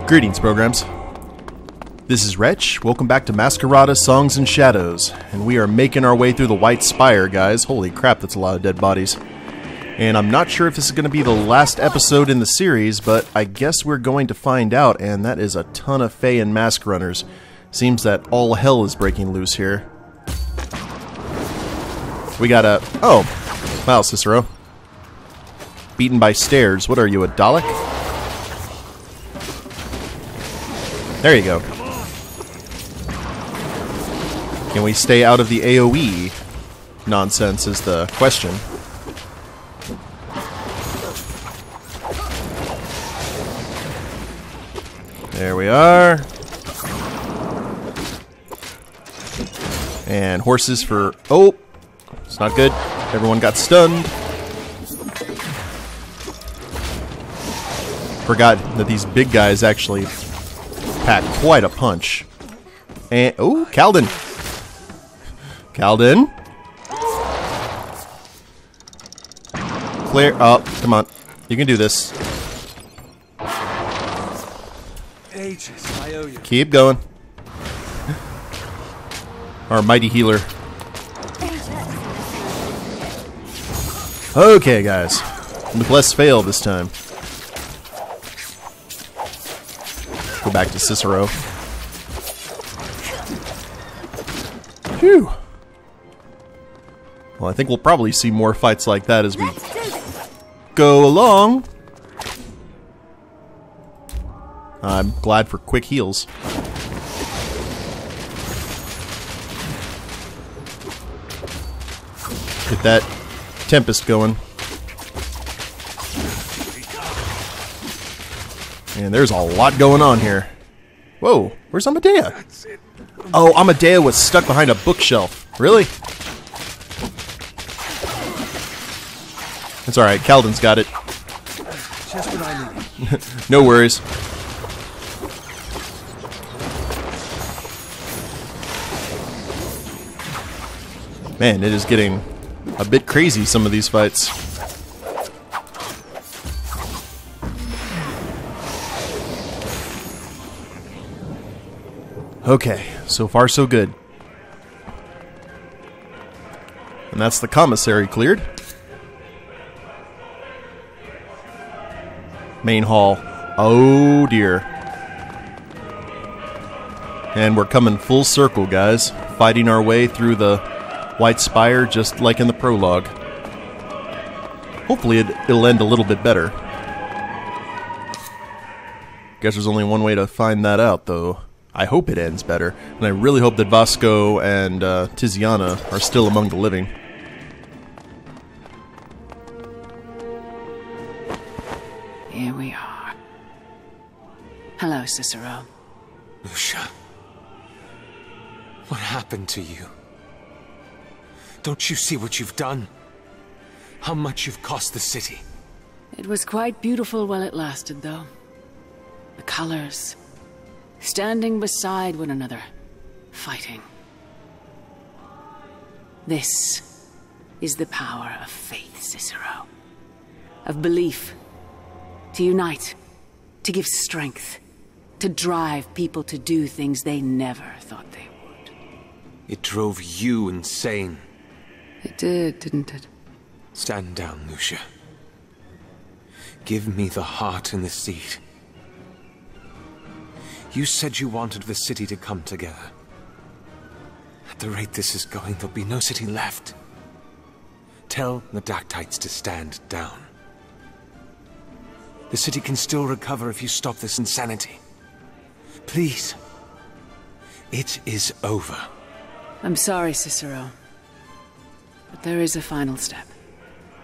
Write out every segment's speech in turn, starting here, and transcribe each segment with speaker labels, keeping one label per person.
Speaker 1: Greetings, programs. This is Wretch. Welcome back to Masquerada Songs and Shadows. And we are making our way through the White Spire, guys. Holy crap, that's a lot of dead bodies. And I'm not sure if this is going to be the last episode in the series, but I guess we're going to find out, and that is a ton of Fae and Mask Runners. Seems that all hell is breaking loose here. We got a... Oh! Wow, Cicero. Beaten by stairs. What are you, a Dalek? There you go. Can we stay out of the AoE nonsense is the question. There we are. And horses for... Oh! It's not good. Everyone got stunned. Forgot that these big guys actually pack quite a punch. And... Oh! Calden! Calden? Clear... Oh, come on. You can do this.
Speaker 2: Ages, I owe you.
Speaker 1: Keep going. Our mighty healer. Okay, guys. With less fail this time. Go back to Cicero. Phew. Well, I think we'll probably see more fights like that as we go along. I'm glad for quick heals. Get that Tempest going. And there's a lot going on here. Whoa, where's Amadea? Oh, Amadea was stuck behind a bookshelf. Really? It's alright, Calden's got it.
Speaker 2: Just what I need.
Speaker 1: No worries. Man, it is getting a bit crazy, some of these fights. Okay, so far so good. And that's the commissary cleared. Main hall. Oh dear. And we're coming full circle, guys. Fighting our way through the White Spire, just like in the prologue. Hopefully it'll end a little bit better. Guess there's only one way to find that out, though. I hope it ends better, and I really hope that Vasco and Tiziana are still among the living.
Speaker 3: Here we are. Hello, Cicero.
Speaker 2: Lucia. What happened to you? Don't you see what you've done? How much you've cost the city?
Speaker 3: It was quite beautiful while it lasted, though. The colors. Standing beside one another. Fighting. This is the power of faith, Cicero. Of belief. To unite. To give strength. To drive people to do things they never thought they would.
Speaker 2: It drove you insane.
Speaker 3: It did, didn't it?
Speaker 2: Stand down, Lucia. Give me the heart and the seed. You said you wanted the city to come together. At the rate this is going, there'll be no city left. Tell the Dactytes to stand down. The city can still recover if you stop this insanity. Please. It is over.
Speaker 3: I'm sorry, Cicero. But there is a final step.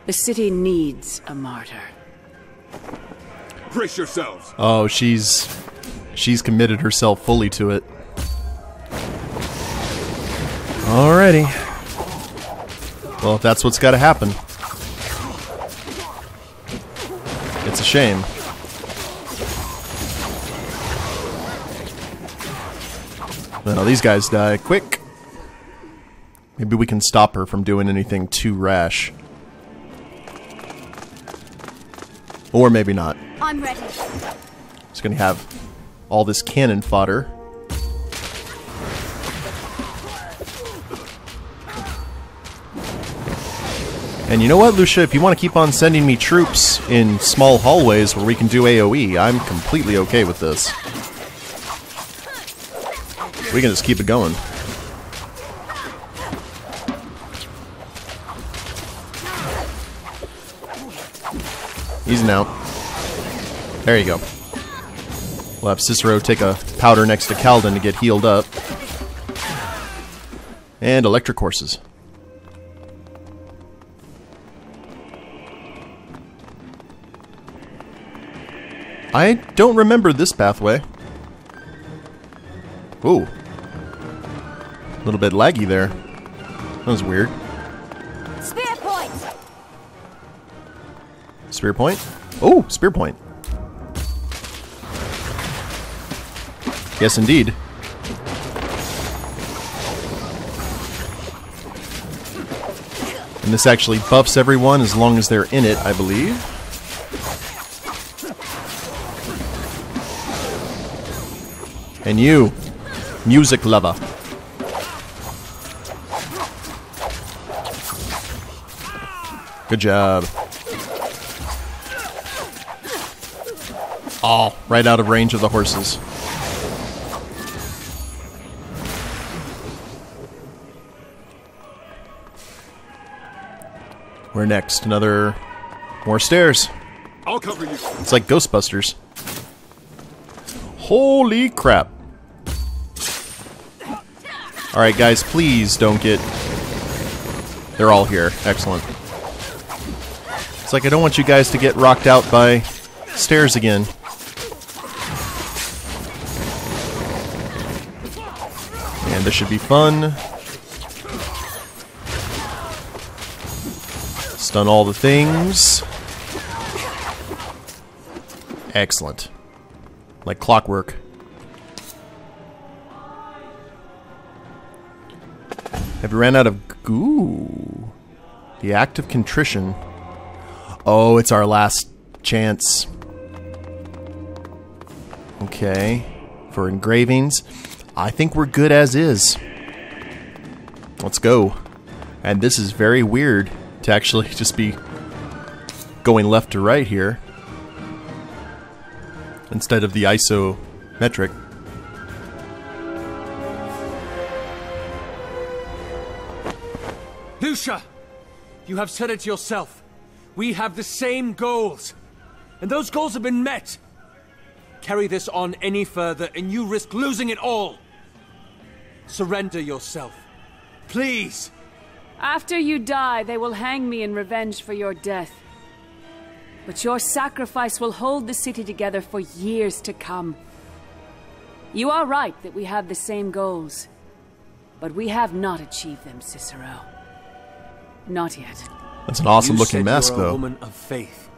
Speaker 3: The city needs a martyr.
Speaker 4: Brace yourselves.
Speaker 1: Oh, she's committed herself fully to it. Alrighty. Well, if that's what's got to happen. It's a shame. Well, these guys die quick. Maybe we can stop her from doing anything too rash. Or maybe not.
Speaker 5: I'm ready.
Speaker 1: Just gonna have all this cannon fodder. And you know what, Lucia? If you want to keep on sending me troops in small hallways where we can do AoE, I'm completely okay with this. We can just keep it going. Easy now. There you go. We'll have Cicero take a powder next to Calden to get healed up. And electric horses. I don't remember this pathway. Ooh. A little bit laggy there. That was weird.
Speaker 4: Spear point!
Speaker 1: Spear point? Oh, spear point. Yes, indeed. And this actually buffs everyone as long as they're in it, I believe. And you, music lover. Good job. Oh, right out of range of the horses. Where next? More stairs.
Speaker 2: I'll cover you.
Speaker 1: It's like Ghostbusters. Holy crap. Alright guys, please don't get... They're all here. Excellent. It's like I don't want you guys to get rocked out by stairs again. And this should be fun. Stun all the things. Excellent. Like clockwork. Have you ran out of... Ooh. The Act of Contrition. Oh, it's our last chance. Okay. For engravings. I think we're good as is. Let's go. And this is very weird to actually just be going left to right here instead of the isometric.
Speaker 2: Lucia! You have said it yourself. We have the same goals. And those goals have been met. Carry this on any further and you risk losing it all. Surrender yourself. Please!
Speaker 3: After you die, they will hang me in revenge for your death. But your sacrifice will hold the city together for years to come. You are right that we have the same goals. But we have not achieved them, Cicero. Not yet.
Speaker 1: That's an awesome looking mask,
Speaker 2: you're a
Speaker 1: though.
Speaker 2: Woman of faith.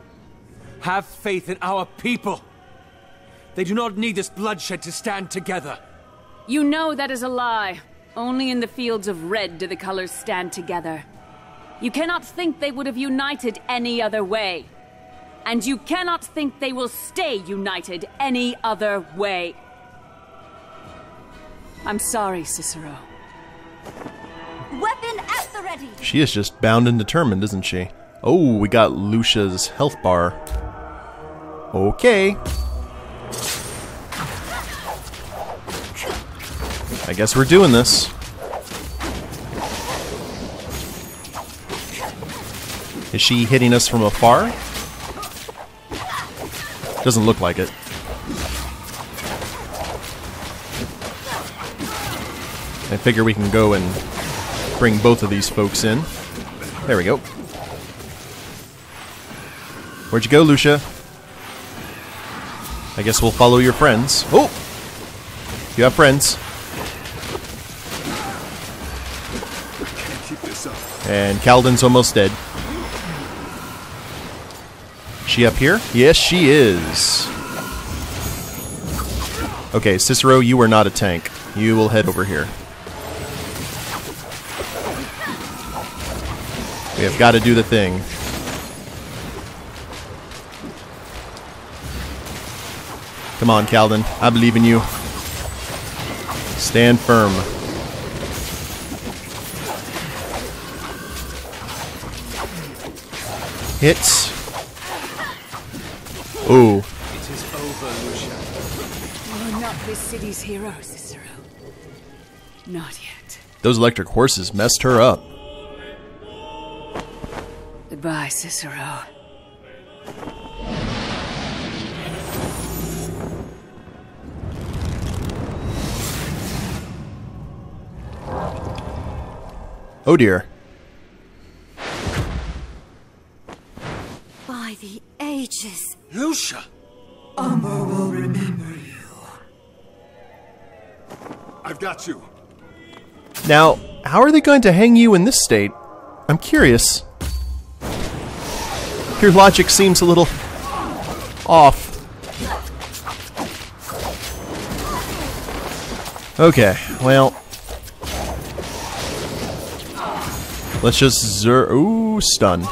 Speaker 2: Have faith in our people. They do not need this bloodshed to stand together.
Speaker 3: You know that is a lie. Only in the fields of red do the colors stand together. You cannot think they would have united any other way. And you cannot think they will stay united any other way. I'm sorry, Cicero.
Speaker 4: Weapon at the ready!
Speaker 1: She is just bound and determined, isn't she? Oh, we got Lucia's health bar. Okay. I guess we're doing this. Is she hitting us from afar? Doesn't look like it. I figure we can go and bring both of these folks in. There we go. Where'd you go, Lucia? I guess we'll follow your friends. Oh! You have friends. And Calden's almost dead. She up here? Yes, she is. Okay, Cicero, you are not a tank. You will head over here. We have got to do the thing. Come on, Calden. I believe in you. Stand firm. Hit. Ooh.
Speaker 2: It is over, Lucia.
Speaker 3: You are not this city's hero, Cicero. Not yet.
Speaker 1: Those electric horses messed her up.
Speaker 3: Goodbye, Cicero.
Speaker 1: Oh dear.
Speaker 4: By the ages.
Speaker 2: Lucia!
Speaker 5: Ombre will remember you.
Speaker 2: I've got you.
Speaker 1: Now, how are they going to hang you in this state? I'm curious. Your logic seems a little off. Okay, well, let's just ooh, stun.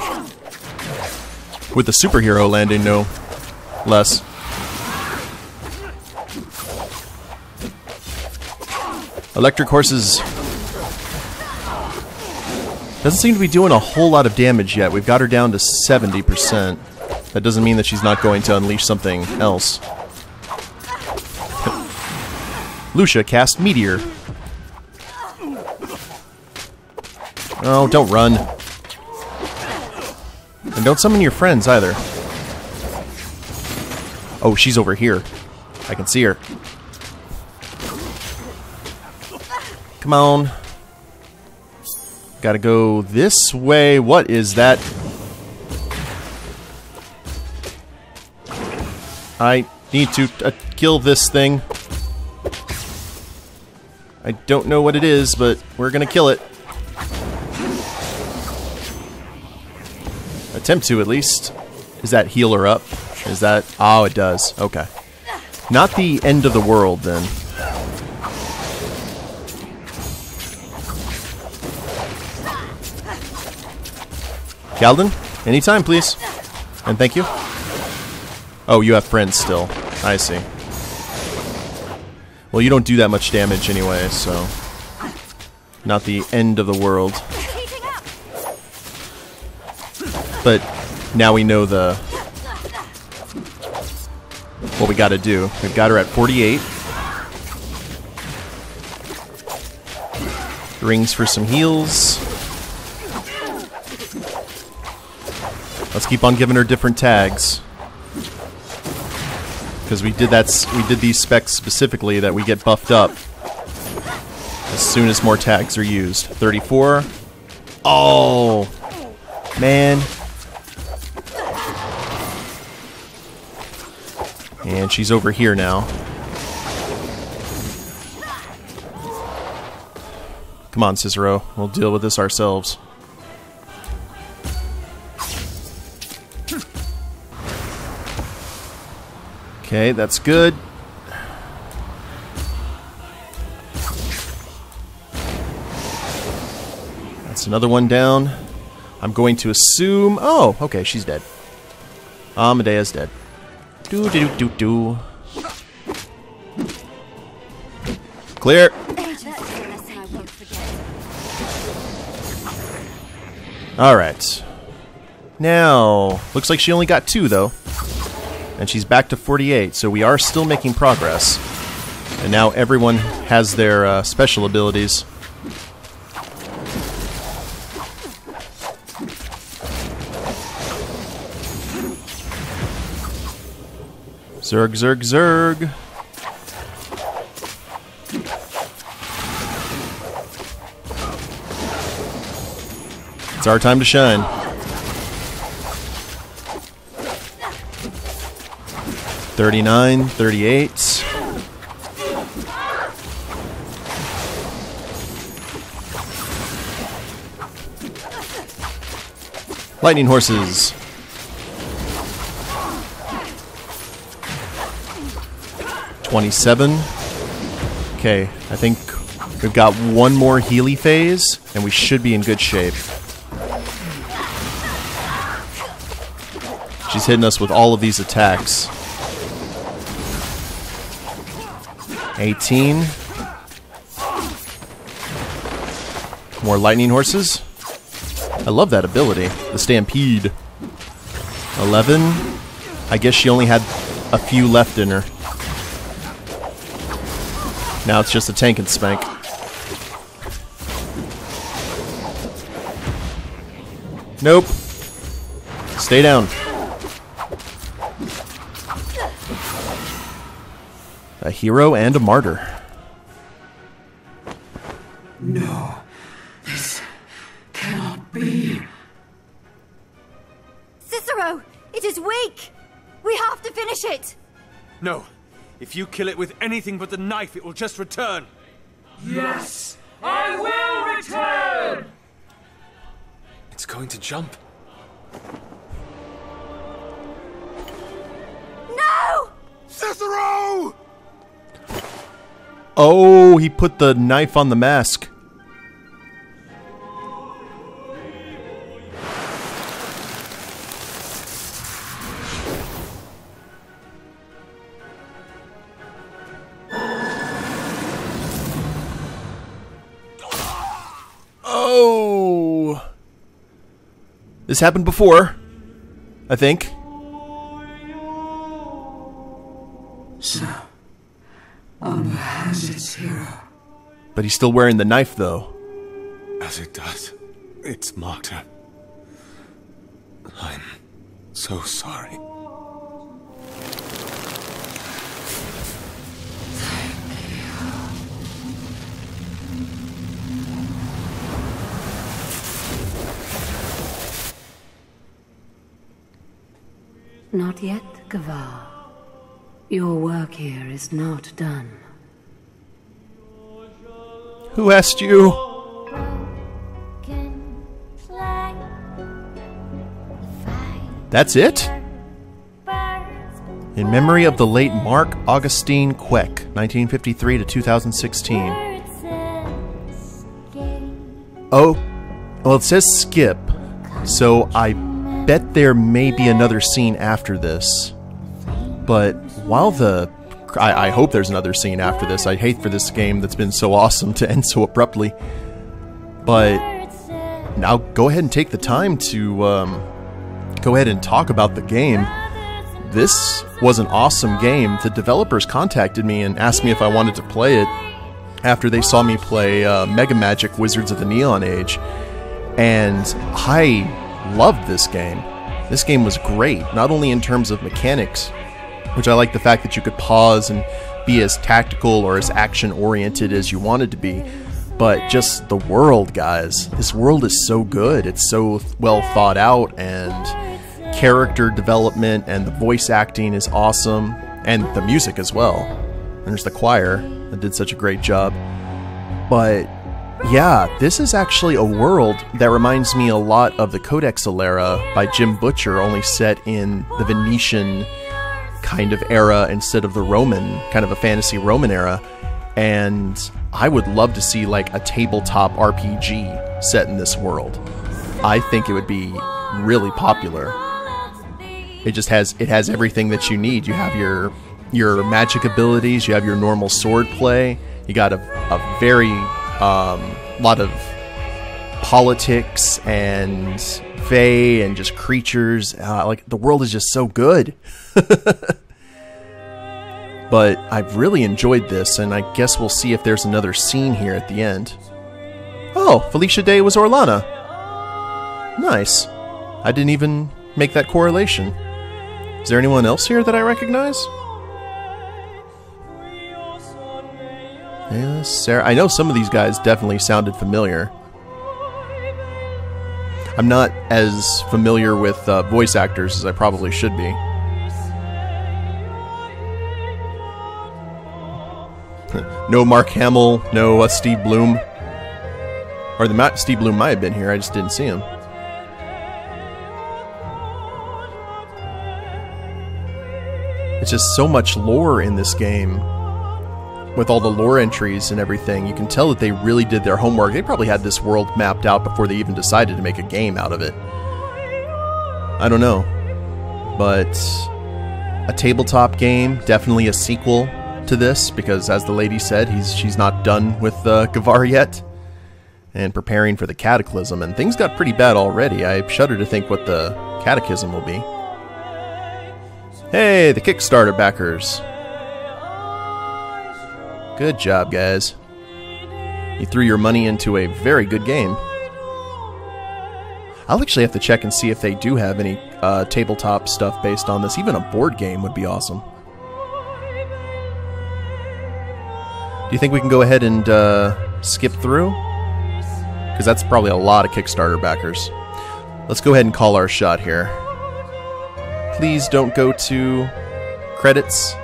Speaker 1: With the superhero landing, no less. Electric horses doesn't seem to be doing a whole lot of damage yet. We've got her down to 70%. That doesn't mean that she's not going to unleash something else. Lucia cast Meteor. Oh, don't run. And don't summon your friends either. Oh, she's over here. I can see her. Come on. Gotta go this way. What is that? I need to kill this thing. I don't know what it is, but we're gonna kill it. Attempt to, at least. Is that heal her up? Is that... Oh, it does. Okay. Not the end of the world, then. Calden, anytime, please. And thank you. Oh, you have friends still. I see. Well, you don't do that much damage anyway, so... Not the end of the world. But now we know the... what we gotta do. We've got her at 48. Rings for some heals. Let's keep on giving her different tags. Because we did these specs specifically that we get buffed up as soon as more tags are used. 34. Oh, man. And she's over here now. Come on, Cicero. We'll deal with this ourselves. Okay, that's good. That's another one down. I'm going to assume... Oh, okay, she's dead. Amadea's dead. Do-do-do-do-do. Clear. Alright. Now, looks like she only got 2, though. And she's back to 48, so we are still making progress. And now everyone has their special abilities. Zerg, zerg, zerg. It's our time to shine. $39, $38. Lightning horses. $27. Okay, I think we've got one more Healy phase, and we should be in good shape. She's hitting us with all of these attacks. 18. More lightning horses. I love that ability. The Stampede. 11. I guess she only had a few left in her. Now it's just a tank and spank. Nope. Stay down. A hero and a martyr.
Speaker 5: No, this cannot be.
Speaker 4: Cicero, it is weak. We have to finish it.
Speaker 2: No. If you kill it with anything but the knife, it will just return.
Speaker 5: Yes, I will return.
Speaker 2: It's going to jump.
Speaker 4: No!
Speaker 2: Cicero!
Speaker 1: Oh, he put the knife on the mask. Oh. This happened before, I think.
Speaker 5: So, Ombre has its hero.
Speaker 1: But he's still wearing the knife, though.
Speaker 2: As it does, it's Martyr. I'm so sorry.
Speaker 3: Not yet, Gavar. Your work here is not done.
Speaker 1: Who asked you? That's it? In memory of the late Mark Augustine Queck, 1953 to 2016. Oh, well, it says skip, so I bet there may be another scene after this. But while I hope there's another scene after this. I hate for this game that's been so awesome to end so abruptly. But now go ahead and take the time to go ahead and talk about the game. This was an awesome game. The developers contacted me and asked me if I wanted to play it after they saw me play Mega Magic Wizards of the Neon Age. And I loved this game. This game was great, not only in terms of mechanics, which I like the fact that you could pause and be as tactical or as action-oriented as you wanted to be, but just the world, guys. This world is so good. It's so well thought out, and character development and the voice acting is awesome, and the music as well. And there's the choir that did such a great job. But yeah, this is actually a world that reminds me a lot of the Codex Alera by Jim Butcher, only set in the Venetian kind of era instead of the Roman, kind of a fantasy Roman era. And I would love to see like a tabletop RPG set in this world. I think it would be really popular. It has everything that you need. You have your magic abilities, you have your normal sword play, you got a very lot of politics and fae and just creatures. Like, the world is just so good. But I've really enjoyed this, and I guess we'll see if there's another scene here at the end. Oh, Felicia Day was Orlana. Nice. I didn't even make that correlation. Is there anyone else here that I recognize? Yeah, Sarah. I know some of these guys definitely sounded familiar. I'm not as familiar with voice actors as I probably should be. No Mark Hamill, no Steve Bloom. Or Steve Bloom might have been here, I just didn't see him. It's just so much lore in this game. With all the lore entries and everything, you can tell that they really did their homework. They probably had this world mapped out before they even decided to make a game out of it. I don't know. But a tabletop game, definitely a sequel to this, because as the lady said, she's not done with Gavar yet, and preparing for the Cataclysm, and things got pretty bad already. I shudder to think what the Cataclysm will be. Hey, the Kickstarter backers. Good job, guys. You threw your money into a very good game. I'll actually have to check and see if they do have any tabletop stuff based on this. Even a board game would be awesome. Do you think we can go ahead and skip through? Because that's probably a lot of Kickstarter backers. Let's go ahead and call our shot here. Please don't go to credits.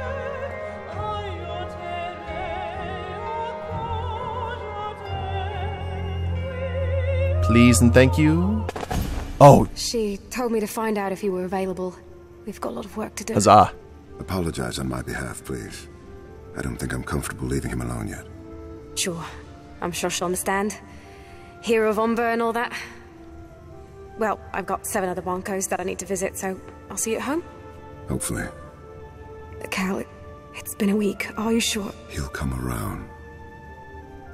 Speaker 1: Please and thank you. Oh.
Speaker 6: She told me to find out if you were available. We've got a lot of work to do.
Speaker 1: Huzzah.
Speaker 7: Apologize on my behalf, please. I don't think I'm comfortable leaving him alone yet.
Speaker 6: Sure. I'm sure she'll understand. Hero of Ombre and all that. Well, I've got 7 other Broncos that I need to visit, so I'll see you at home.
Speaker 7: Hopefully.
Speaker 6: Cal, it's been a week. Are you sure?
Speaker 7: He'll come around.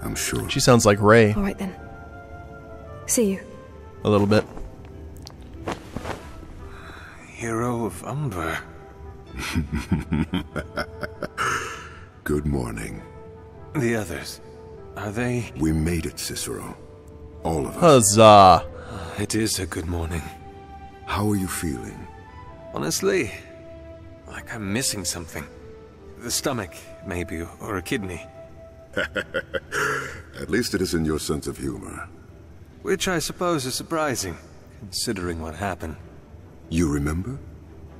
Speaker 7: I'm sure.
Speaker 1: She sounds like Ray.
Speaker 6: All right, then. See you.
Speaker 1: A little bit.
Speaker 2: Hero of Ombre.
Speaker 7: Good morning.
Speaker 2: The others, are they?
Speaker 7: We made it, Cicero. All of us.
Speaker 1: Huzzah.
Speaker 2: It is a good morning.
Speaker 7: How are you feeling?
Speaker 2: Honestly, like I'm missing something. The stomach, maybe, or a kidney.
Speaker 7: At least it is in your sense of humor.
Speaker 2: Which I suppose is surprising, considering what happened.
Speaker 7: You remember?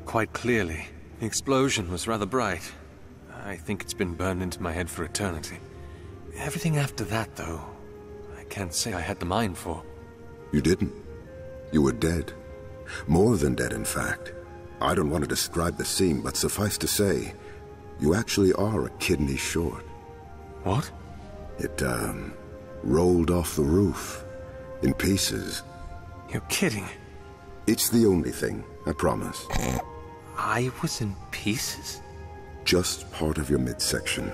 Speaker 2: Quite clearly. The explosion was rather bright. I think it's been burned into my head for eternity. Everything after that, though, I can't say I had the mind for.
Speaker 7: You didn't. You were dead. More than dead, in fact. I don't want to describe the scene, but suffice to say, you actually are a kidney short.
Speaker 2: What?
Speaker 7: It, rolled off the roof. In pieces.
Speaker 2: You're kidding.
Speaker 7: It's the only thing, I promise.
Speaker 2: I was in pieces?
Speaker 7: Just part of your midsection.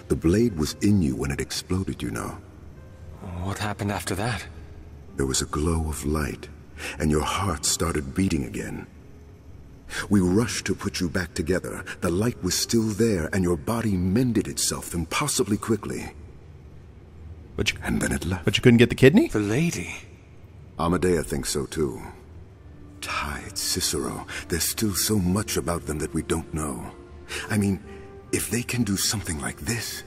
Speaker 7: The blade was in you when it exploded, you know.
Speaker 2: What happened after that?
Speaker 7: There was a glow of light, and your heart started beating again. We rushed to put you back together. The light was still there, and your body mended itself impossibly quickly. And then it left.
Speaker 1: But you couldn't get the kidney?
Speaker 2: The lady.
Speaker 7: Amadea thinks so too. Tides, Cicero. There's still so much about them that we don't know. I mean, if they can do something like this...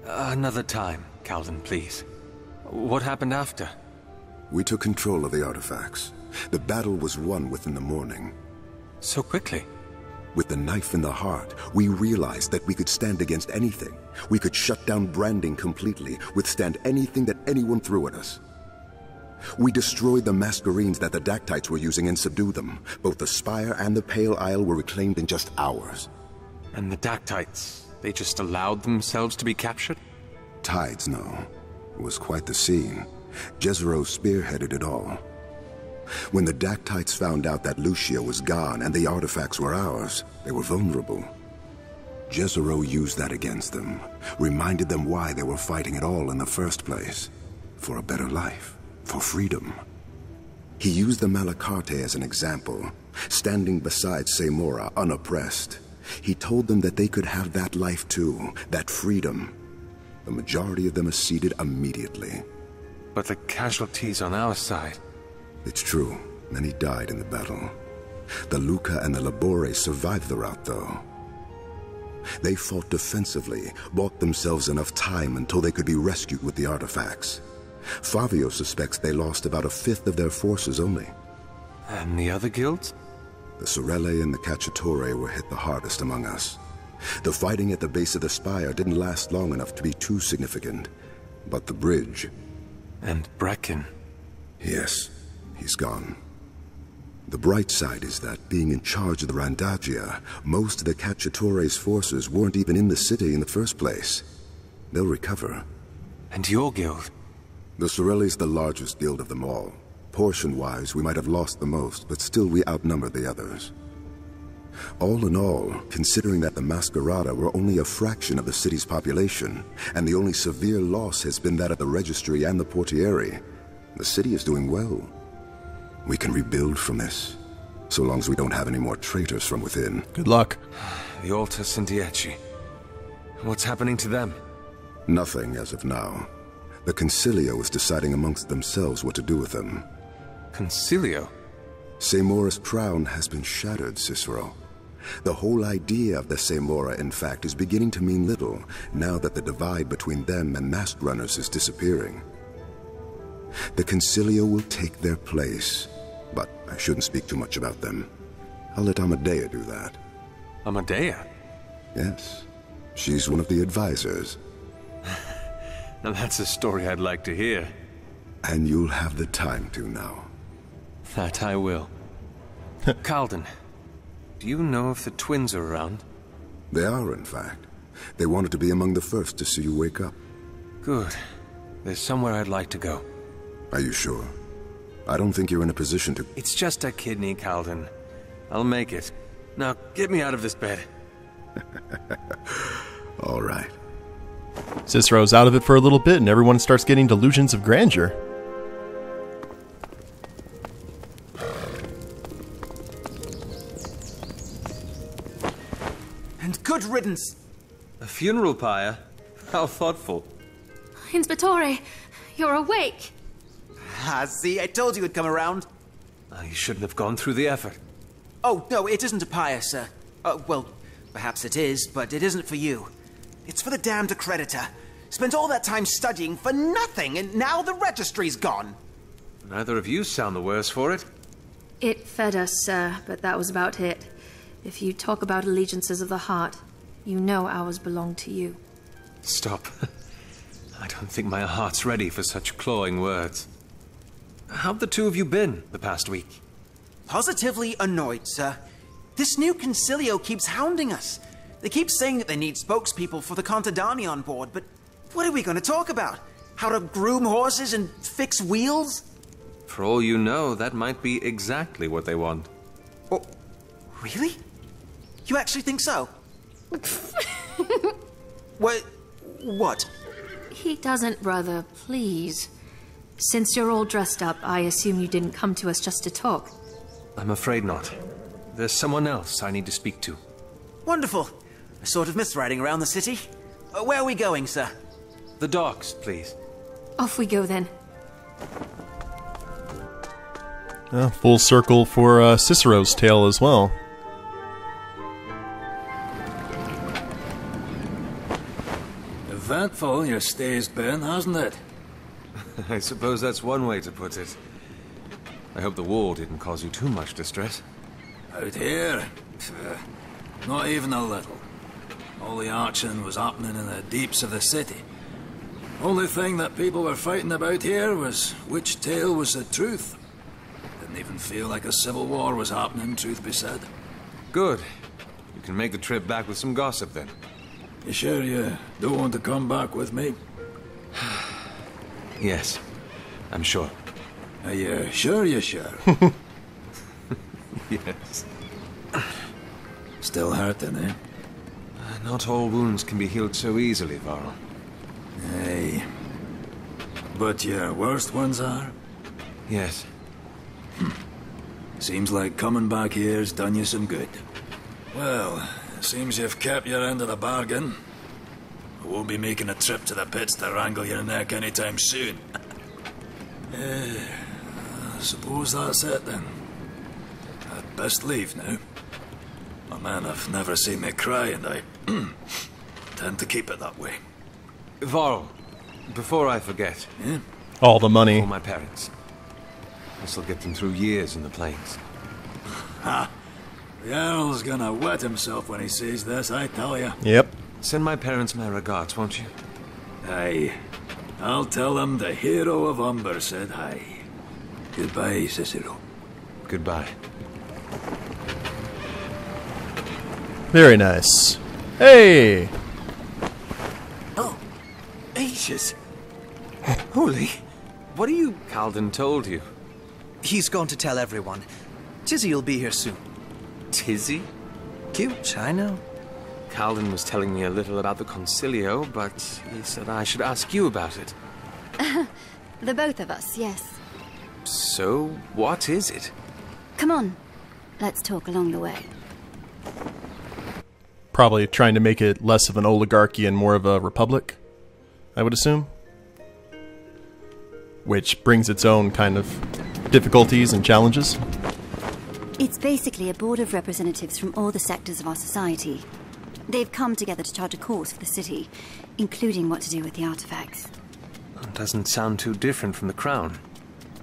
Speaker 2: Another time, Calvin, please. What happened after?
Speaker 7: We took control of the artifacts. The battle was won within the morning.
Speaker 2: So quickly?
Speaker 7: With the knife in the heart, we realized that we could stand against anything. We could shut down branding completely, withstand anything that anyone threw at us. We destroyed the Masquerades that the Dactytes were using and subdued them. Both the Spire and the Pale Isle were reclaimed in just hours.
Speaker 2: And the Dactytes, they just allowed themselves to be captured?
Speaker 7: Tides, no. It was quite the scene. Cicero spearheaded it all. When the Dactytes found out that Lucia was gone and the artifacts were ours, they were vulnerable. Cicero used that against them, reminded them why they were fighting at all in the first place. For a better life, for freedom. He used the Malacarte as an example, standing beside Semora unoppressed. He told them that they could have that life too, that freedom. The majority of them acceded immediately.
Speaker 2: But the casualties on our side...
Speaker 7: It's true. Many died in the battle. The Luca and the Labore survived the rout, though. They fought defensively, bought themselves enough time until they could be rescued with the artifacts. Fabio suspects they lost about 1/5 of their forces only.
Speaker 2: And the other guilds?
Speaker 7: The Sorelle and the Cacciatore were hit the hardest among us. The fighting at the base of the spire didn't last long enough to be too significant. But the bridge...
Speaker 2: And Brecken?
Speaker 7: Yes. He's gone. The bright side is that, being in charge of the Randaggia, most of the Cacciatore's forces weren't even in the city in the first place. They'll recover.
Speaker 2: And your guild?
Speaker 7: The Sorelli's the largest guild of them all. Portion-wise, we might have lost the most, but still we outnumbered the others. All in all, considering that the Masquerada were only a fraction of the city's population, and the only severe loss has been that of the registry and the portiere, the city is doing well. We can rebuild from this, so long as we don't have any more traitors from within.
Speaker 1: Good luck.
Speaker 2: The Alta Sintieci. What's happening to them?
Speaker 7: Nothing as of now. The Concilio is deciding amongst themselves what to do with them.
Speaker 2: Concilio?
Speaker 7: Semora's crown has been shattered, Cicero. The whole idea of the Semora, in fact, is beginning to mean little, now that the divide between them and masked runners is disappearing. The Concilio will take their place, but I shouldn't speak too much about them. I'll let Amadea do that.
Speaker 2: Amadea?
Speaker 7: Yes. She's one of the advisors.
Speaker 2: Now that's a story I'd like to hear.
Speaker 7: And you'll have the time to now.
Speaker 2: That I will. Calden, do you know if the twins are around?
Speaker 7: They are, in fact. They wanted to be among the first to see you wake up.
Speaker 2: Good. There's somewhere I'd like to go.
Speaker 7: Are you sure? I don't think you're in a position to...
Speaker 2: It's just a kidney, Calden. I'll make it. Now, get me out of this bed.
Speaker 7: All right.
Speaker 1: Cicero's out of it for a little bit, and everyone starts getting delusions of grandeur.
Speaker 8: And good riddance.
Speaker 2: A funeral pyre? How thoughtful.
Speaker 9: Inspectore, you're awake.
Speaker 8: Ah, see, I told you it'd come around.
Speaker 2: You shouldn't have gone through the effort.
Speaker 8: Oh, no, it isn't a pyre, sir. Well, perhaps it is, but it isn't for you. It's for the damned accreditor. Spent all that time studying for nothing, and now the registry's gone.
Speaker 2: Neither of you sound the worse for it.
Speaker 9: It fed us, sir, but that was about it. If you talk about allegiances of the heart, you know ours belong to you.
Speaker 2: Stop. I don't think my heart's ready for such clawing words. How've the two of you been the past week?
Speaker 8: Positively annoyed, sir. This new Concilio keeps hounding us. They keep saying that they need spokespeople for the Contadani on board, but what are we going to talk about? How to groom horses and fix wheels?
Speaker 2: For all you know, that might be exactly what they want.
Speaker 8: Oh, really? You actually think so? What?
Speaker 9: He doesn't, brother, please. Since you're all dressed up, I assume you didn't come to us just to talk.
Speaker 2: I'm afraid not. There's someone else I need to speak to.
Speaker 8: Wonderful. I sort of miss riding around the city. Where are we going, sir?
Speaker 2: The docks, please.
Speaker 9: Off we go, then.
Speaker 1: Full circle for Cicero's tale as well.
Speaker 10: Eventful your stay's been, hasn't it?
Speaker 2: I suppose that's one way to put it. I hope the war didn't cause you too much distress.
Speaker 10: Out here? Not even a little. All the action was happening in the deeps of the city. Only thing that people were fighting about here was which tale was the truth. Didn't even feel like a civil war was happening, truth be said.
Speaker 2: Good. You can make the trip back with some gossip then.
Speaker 10: You sure you don't want to come back with me?
Speaker 2: Yes, I'm sure.
Speaker 10: Are you sure you're sure?
Speaker 2: Yes.
Speaker 10: Still hurting, eh?
Speaker 2: Not all wounds can be healed so easily, Varl.
Speaker 10: Aye. But your worst ones are?
Speaker 2: Yes.
Speaker 10: Seems like coming back here's done you some good. Well, seems you've kept your end of the bargain. I won't be making a trip to the pits to wrangle your neck anytime soon. I suppose that's it then. I'd best leave now. My man have never seen me cry, and I tend to keep it that way.
Speaker 2: Varl, before I forget.
Speaker 10: Yeah?
Speaker 1: All the money.
Speaker 2: For my parents. This'll get them through years in the plains.
Speaker 10: Ha! The Earl's gonna wet himself when he sees this, I tell ya.
Speaker 1: Yep.
Speaker 2: Send my parents my regards, won't you?
Speaker 10: Aye. I'll tell them the hero of Ombre said hi. Goodbye, Cicero.
Speaker 2: Goodbye.
Speaker 1: Very nice. Hey!
Speaker 8: Oh, ages. Holy.
Speaker 2: What are you... Calden told you.
Speaker 8: He's going to tell everyone. Tizzy'll be here soon.
Speaker 2: Tizzy?
Speaker 11: Cute, I know.
Speaker 2: Calden was telling me a little about the Concilio, but he said I should ask you about it.
Speaker 4: The both of us, yes.
Speaker 2: So, what is it?
Speaker 4: Come on. Let's talk along the way.
Speaker 1: Probably trying to make it less of an oligarchy and more of a republic, I would assume. Which brings its own kind of difficulties and challenges.
Speaker 4: It's basically a board of representatives from all the sectors of our society. They've come together to chart a course for the city, including what to do with the artifacts.
Speaker 2: Doesn't sound too different from the Crown.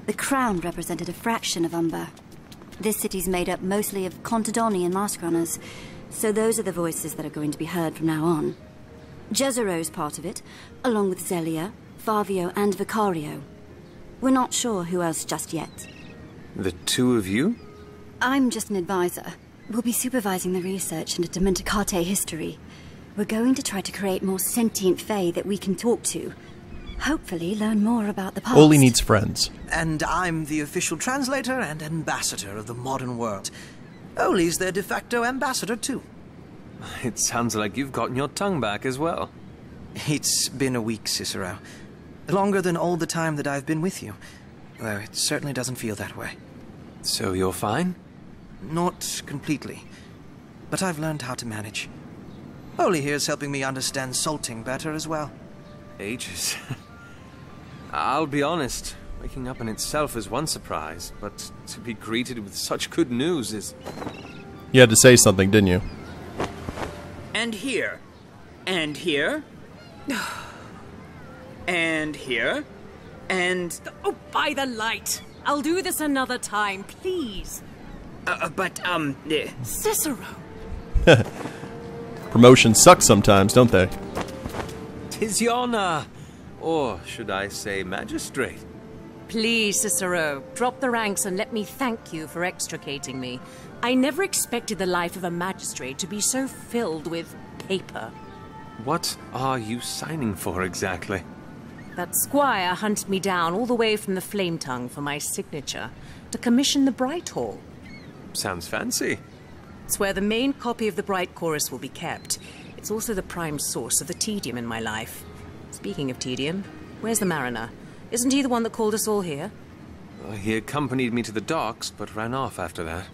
Speaker 4: The Crown represented a fraction of Ombre. This city's made up mostly of Contadoni and mask runners, so those are the voices that are going to be heard from now on. Cicero's part of it, along with Zelia, Favio and Vicario. We're not sure who else just yet.
Speaker 2: The two of you?
Speaker 4: I'm just an advisor. We'll be supervising the research into Dementicate history. We're going to try to create more sentient Fae that we can talk to. Hopefully learn more about the past.
Speaker 1: Oli needs friends.
Speaker 11: And I'm the official translator and ambassador of the modern world. Oli's their de facto ambassador, too.
Speaker 2: It sounds like you've gotten your tongue back as well.
Speaker 11: It's been a week, Cicero. Longer than all the time that I've been with you. Though it certainly doesn't feel that way.
Speaker 2: So you're fine?
Speaker 11: Not completely. But I've learned how to manage. Oli here's helping me understand salting better as well.
Speaker 2: Ages. I'll be honest, waking up in itself is one surprise, but to be greeted with such good news is...
Speaker 1: You had to say something, didn't you?
Speaker 12: And here. And here. And here. And...
Speaker 13: Oh, by the light! I'll do this another time, please. Cicero!
Speaker 1: Promotions suck sometimes, don't they?
Speaker 2: 'Tis your honor. Or should I say magistrate?
Speaker 13: Please, Cicero, drop the ranks and let me thank you for extricating me. I never expected the life of a magistrate to be so filled with paper.
Speaker 2: What are you signing for exactly?
Speaker 13: That squire hunted me down all the way from the Flame Tongue for my signature to commission the Bright Hall.
Speaker 2: Sounds fancy.
Speaker 13: It's where the main copy of the Bright Chorus will be kept. It's also the prime source of the tedium in my life. Speaking of tedium, where's the mariner? Isn't he the one that called us all here?
Speaker 2: He accompanied me to the docks, but ran off after that.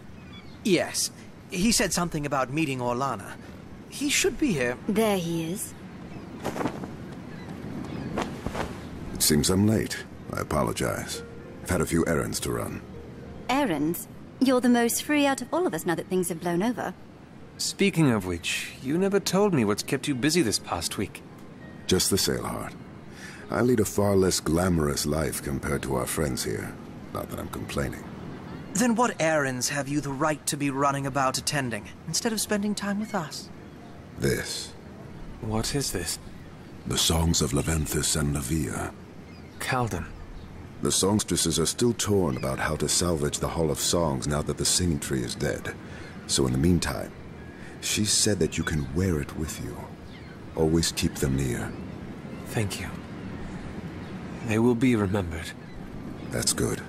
Speaker 11: Yes. He said something about meeting Orlana. He should be here.
Speaker 4: There he is.
Speaker 7: It seems I'm late. I apologize. I've had a few errands to run.
Speaker 4: Errands? You're the most free out of all of us now that things have blown over.
Speaker 2: Speaking of which, you never told me what's kept you busy this past week.
Speaker 7: Just the Sailheart. I lead a far less glamorous life compared to our friends here. Not that I'm complaining.
Speaker 11: Then what errands have you the right to be running about attending, instead of spending time with us?
Speaker 7: This.
Speaker 2: What is this?
Speaker 7: The songs of Leventhus and Levia.
Speaker 2: Calden.
Speaker 7: The songstresses are still torn about how to salvage the Hall of Songs now that the singing tree is dead. So in the meantime, she said that you can wear it with you. Always keep them near.
Speaker 2: Thank you. They will be remembered.
Speaker 7: That's good.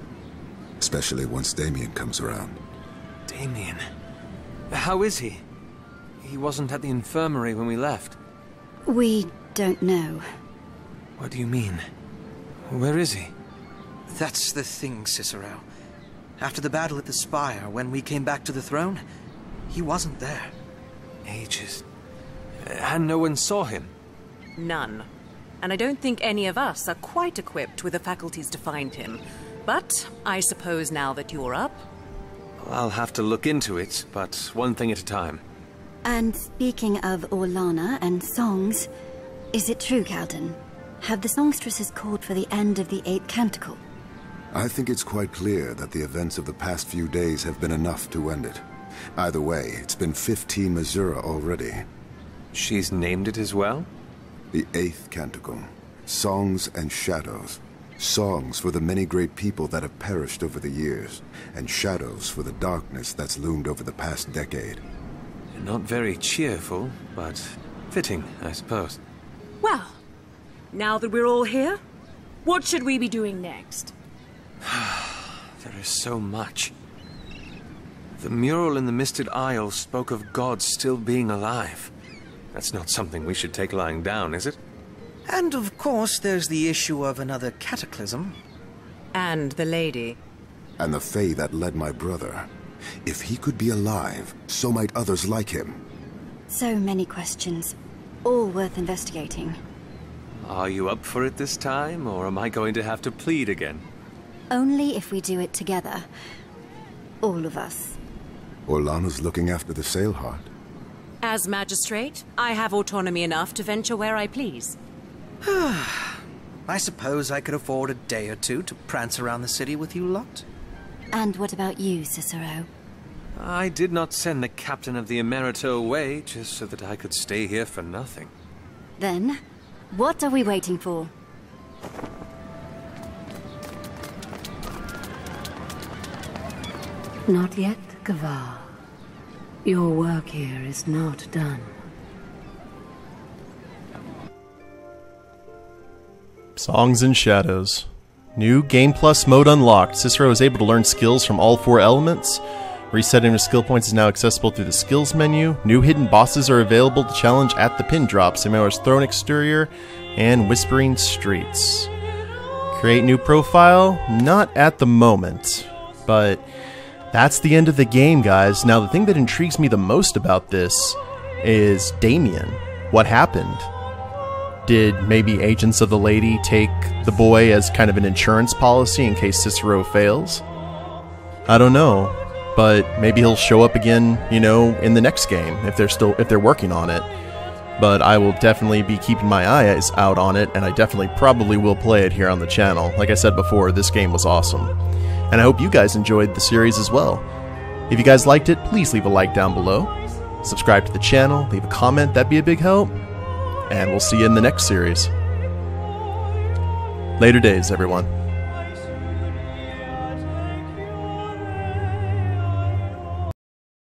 Speaker 7: Especially once Damien comes around.
Speaker 2: Damien? How is he? He wasn't at the infirmary when we left.
Speaker 4: We don't know.
Speaker 2: What do you mean? Where is he?
Speaker 11: That's the thing, Cicero. After the battle at the Spire, when we came back to the throne, he wasn't there.
Speaker 2: Ages. And no one saw him?
Speaker 13: None. And I don't think any of us are quite equipped with the faculties to find him. But I suppose now that you're up...
Speaker 2: I'll have to look into it, but one thing at a time.
Speaker 4: And speaking of Orlana and songs, is it true, Calden? Have the songstresses called for the end of the 8th canticle?
Speaker 7: I think it's quite clear that the events of the past few days have been enough to end it. Either way, it's been 15 Missouri already.
Speaker 2: She's named it as well?
Speaker 7: The 8th canticle. Songs and Shadows. Songs for the many great people that have perished over the years, and shadows for the darkness that's loomed over the past decade.
Speaker 2: Not very cheerful, but fitting, I suppose.
Speaker 13: Well, now that we're all here, what should we be doing next?
Speaker 2: There is so much.
Speaker 14: The mural in the Misted Isle spoke of gods still being alive. That's not something we should take lying down, is it?
Speaker 11: And of course, there's the issue of another cataclysm.
Speaker 13: And the lady.
Speaker 7: And the Fae that led my brother. If he could be alive, so might others like him.
Speaker 4: So many questions, all worth investigating.
Speaker 14: Are you up for it this time, or am I going to have to plead again?
Speaker 4: Only if we do it together. All of us.
Speaker 7: Orlana's looking after the Sailheart.
Speaker 13: As magistrate, I have autonomy enough to venture where I please.
Speaker 11: I suppose I could afford a day or two to prance around the city with you lot.
Speaker 4: And what about you, Cicero?
Speaker 14: I did not send the captain of the Emerito away just so that I could stay here for nothing.
Speaker 4: Then, what are we waiting for?
Speaker 15: Not yet, Kavar. Your work here is not done.
Speaker 1: Songs and Shadows. New Game Plus mode unlocked. Cicero is able to learn skills from all 4 elements. Resetting his skill points is now accessible through the skills menu. New hidden bosses are available to challenge at the pin drop, Simora's Throne Exterior, and Whispering Streets. Create new profile? Not at the moment, but that's the end of the game, guys. Now, the thing that intrigues me the most about this is Damien. What happened? Did maybe Agents of the Lady take the boy as kind of an insurance policy in case Cicero fails? I don't know, but maybe he'll show up again, you know, in the next game if they're working on it. But I will definitely be keeping my eyes out on it, and I definitely probably will play it here on the channel. Like I said before, this game was awesome. And I hope you guys enjoyed the series as well. If you guys liked it, please leave a like down below. Subscribe to the channel, leave a comment, that'd be a big help. And we'll see you in the next series. Later days, everyone.